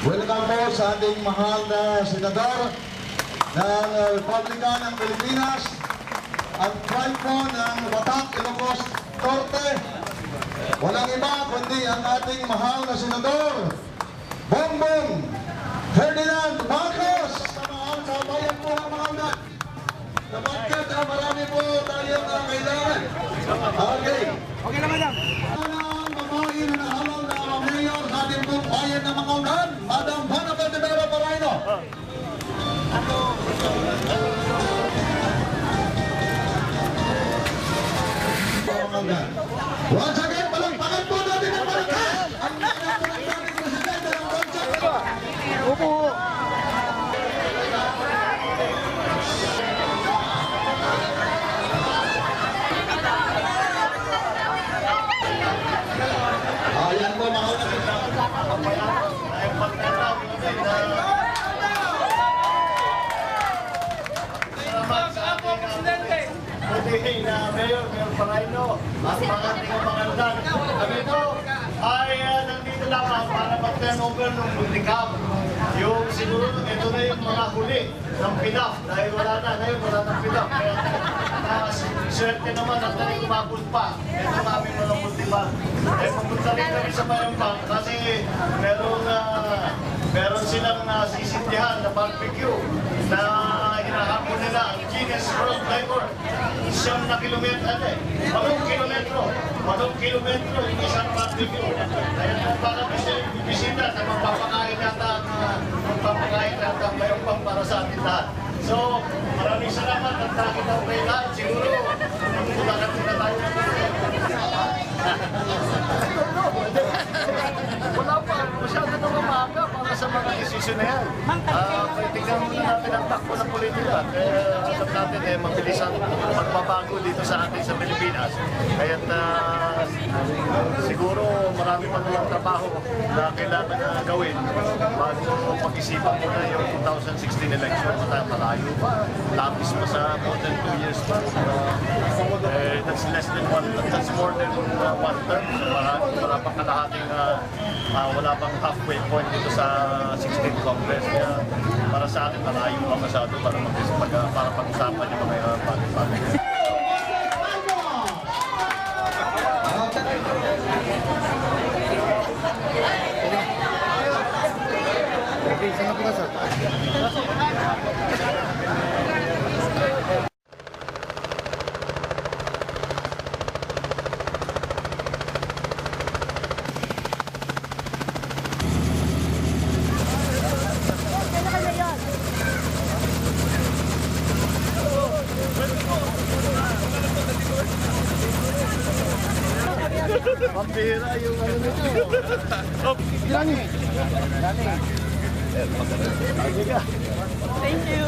Welcome po sa ating mahal na senador ng Republican ng Pilipinas at pride po ng Batak, Ilocos Norte. Walang iba kundi ang ating mahal na senador, Bongbong Ferdinand Marcos. Mahal sa bayan po ang mga unan. Napagkat marami po tayong kailangan. Okay. Okay na, madam. Ang babae na nahalal na mayor sa ating pong bayan ng mga unan, Madam Monica de Vera Paraino. Once again, palagpakan po natin ang malakas! Ang lakas po ng ating presidente ng bansa! Opo. Ayan po mga Mayor Paraino at mga tingapangalan. Kami ito ay nandito lamang para mag-turnover ng multicam. Yung siguro ito na yung mga huli ng PIDAF dahil wala na, ngayon wala ng PIDAF. Kaya swerte naman at umabot pa. Ito kami mga multicam. Eh pupunta rin kami sa Mayambang kasi meron silang sisindihan na barbecue na hinahapon nila ang Guinness World Record. 9 kilometro, 8 kilometro yung isang barbecue. Kaya kung para bisita na magpapakain nata ang Mayambang para sa atin lahat. So, maraming salamat at nakita ko kayo lahat. Siguro, magtulakan na tayo. Wala pa, masyado na umaga para sa mga desisyon na yan. Tingnan muna natin ang takbo ng politika. Kaya alam natin mabilis ang magbabago dito sa atin sa Pilipinas. Kaya siguro marami pa nalang trabaho na kailangan na gawin bago pag-isipan muna yung 2016 election. Malayo pa, lapis pa sa more than 2 years pa. That's less than that's more than 1/3. So wala pang kalahating wala pang halfway point dito sa 16th Congress. Kaya para sa atin, malayo pa masyado para pag-usapan yung mga bagay-bagay. Okay, sana po sa. Pambihira yung ano nito. Grani. Thank you.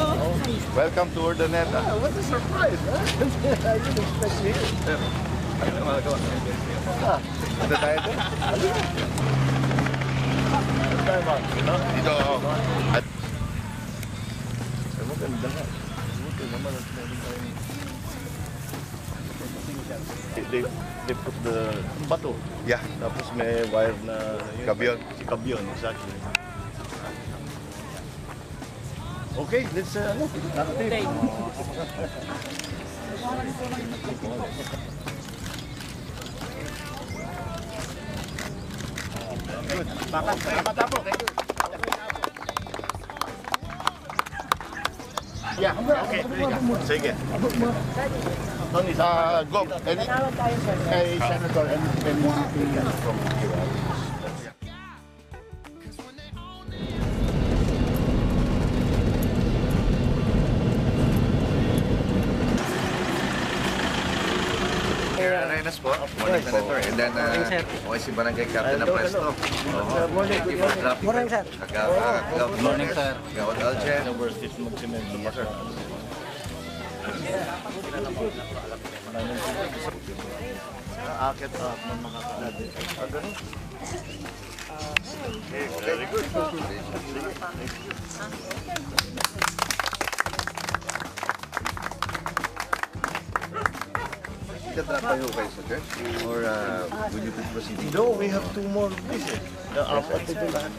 Welcome to Urdaneta. What a surprise! I didn't expect you here. Ano tayo ito? Ano tayo ba? Dito ako. Maganda nga. Buti naman ang sinabi tayo. They put the bato. Yeah, Tapos may wire na Kabyon. Si Kabyon, exactly. Okay, let's active. Good. Mata po. Thank you. Yeah, okay. Sige. Tony, Go. Hey, Senator, anything from here? Arenas po, morning Senator. And then, okay si Barangay Captain ng Presto. Thank you for dropping. Morning, sir. Good morning, sir. Gawad Alche. Sir. Akit ng mga kanadin. Ganun. Very good. Magka-drop tayo kayo sa church? Or will you be proceeding? No, we have 2 more pieces. Apat ito lahat.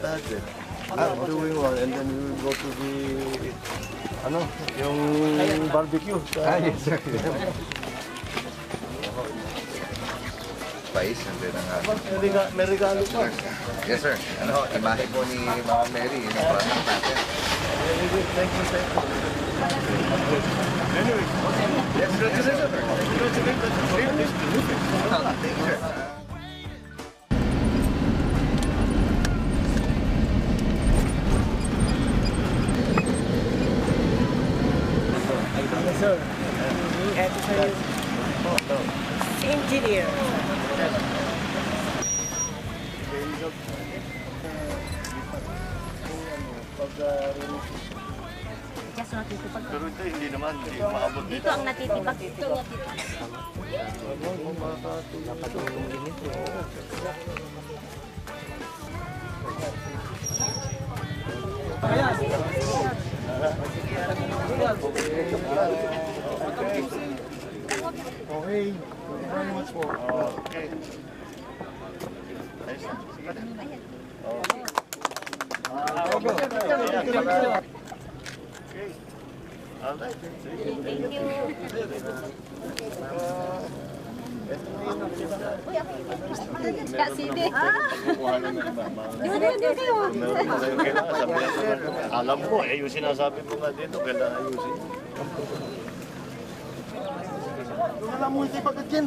Doing one, and then we will go to the, ano, yung barbecue. Yes, sir. Spice, and then May regalo pa. yes, sir. Ano, imahe po ni Mama Mary, yung product natin. Very good. Thank you, sir. Anyway, Yes, sir. Yes, sir. thank you, sir. Ito sa'yo. Si engineer. Just natitipag. Pero ito, hindi naman, hindi maabot Dito ang natitibag. Ito. Okay. Very much po. Okay. Ayos na. Okay. Alright. Thank you. Kasidi. Meron mo kayo kailangan sabi natin. Alam ko, yung sinasabi mo nga dito, kailangan ayusin. Wala mo hindi pagkat yan.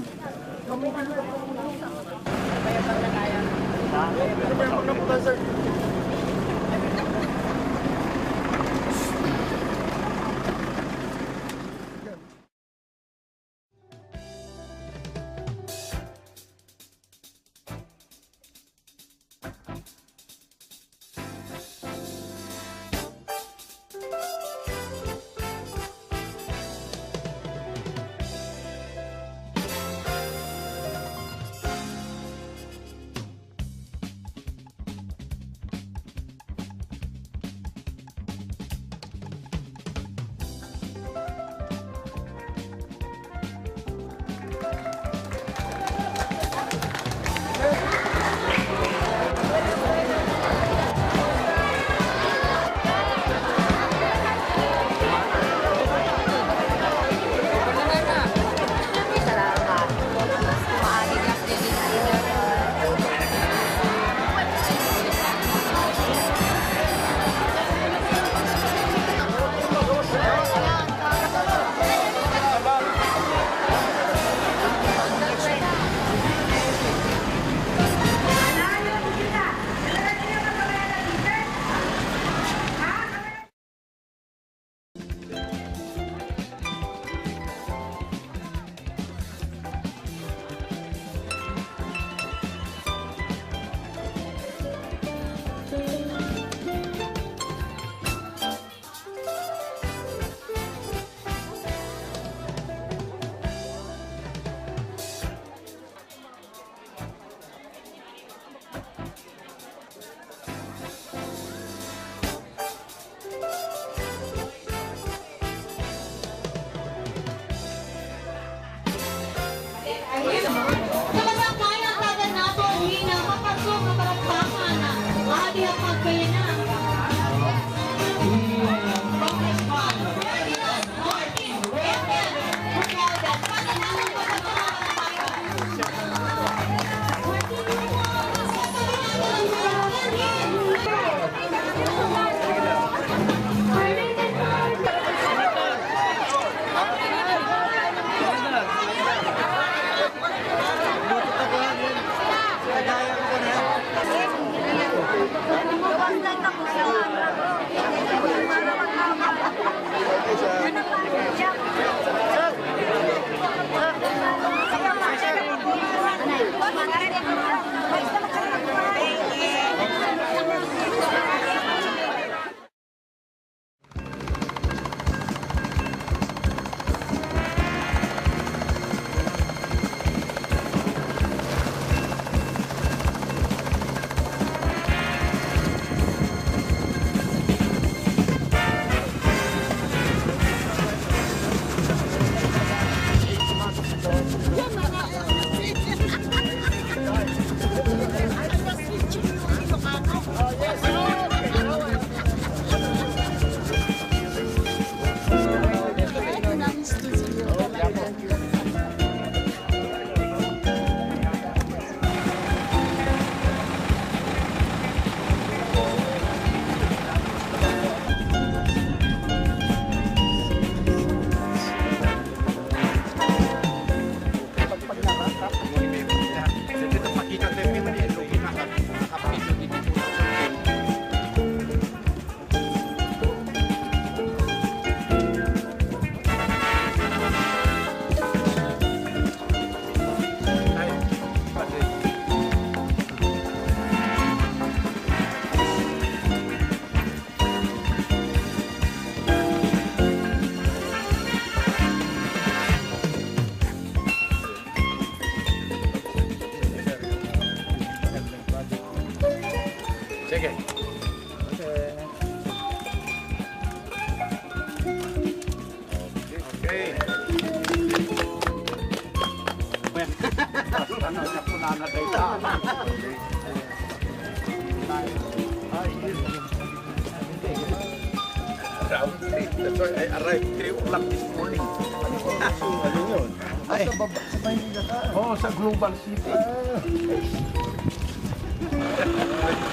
Round 3. That's why I arrived 3 o'clock this morning. Ano yun? Ay, sa Maynila ka. Oo, sa Global City.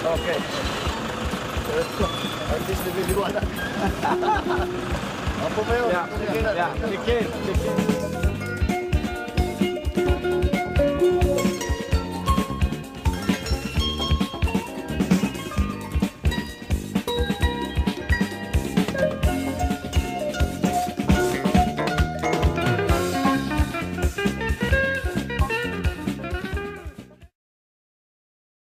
Okay. At least nabibigwan na. Apo ba yun? Yeah, Nikhil.